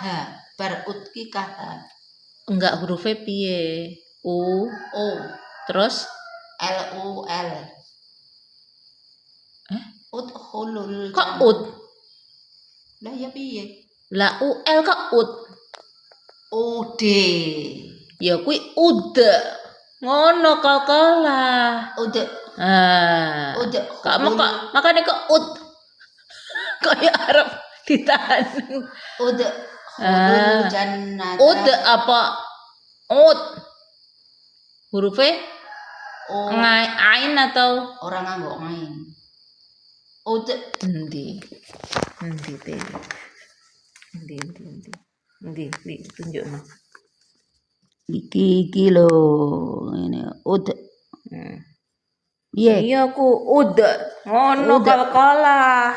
H. Bar ut ki K H. Enggak hurufnya piye? U. O. Terus L U L. Ut hulul. Kok ut? Lah ya piye? Lah UL kok ut? UD. Ya kuwi uda. Ngono kala. Uda. Uda. Kamu kok makane kok ut. Kok ya arep ditahan. Uda. Hulul jannata. Uda apa? Ut. Hurufnya ain atau orang nganggo ain. Uda. Endi teh. Endi tunjukno. Iki lho ngene ud. Piye? Iya aku ud. Ngono kala.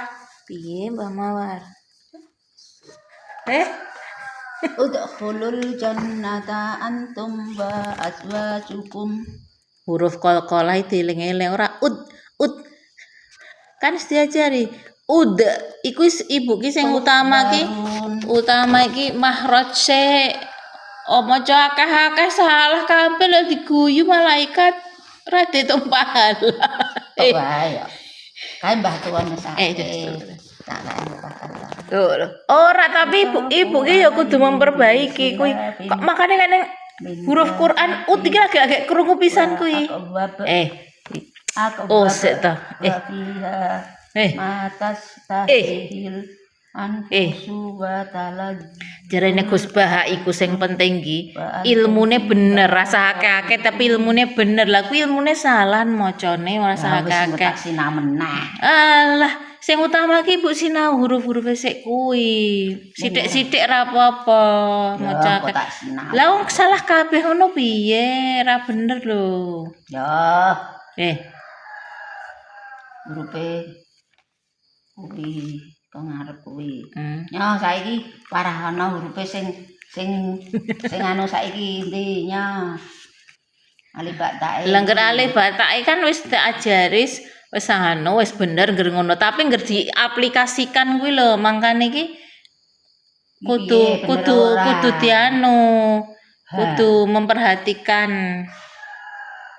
Piye Mbah Mawar? Udkhulul jannata antum wa azwajukum. Huruf qalqalah dieling-eling ora ud. Kan diajari ud iku ibu ki sing utama ki mahraj se maca akeh-akeh salah kabeh lho diguyu malaikat ra ditumpahan. Wae. Kae Mbah Tuan mesake. Ora tapi ibu ki ya kudu memperbaiki kuwi. Kok makane kan huruf Quran ut iki agak krungu pisan kuwi. Sik ta. Matas tahil anfusu wa talaj. Jarene Gus Bah iku sing penting iki ilmune bener rasa akeh-akeh tapi ilmune bener. Lah kuwi ilmune salah macane ora sah akeh-akeh. Alah sing utama ki Bu sinau huruf-huruf sik kuwi. Sithik-sithik ra apa-apa maca. Lah wong salah kabeh ngono piye? Ra bener lho. Ya. Hurufe kuwi kok ngarep kuwi. Ya saiki parah ana hurufe sing anu saiki intinya alif ba tae. Langger alif ba tae kan wis diajari wis anu wis bener ngger ngono tapi ngger diaplikasikan kuwi lho mangkane iki kudu dianu kudu memperhatikan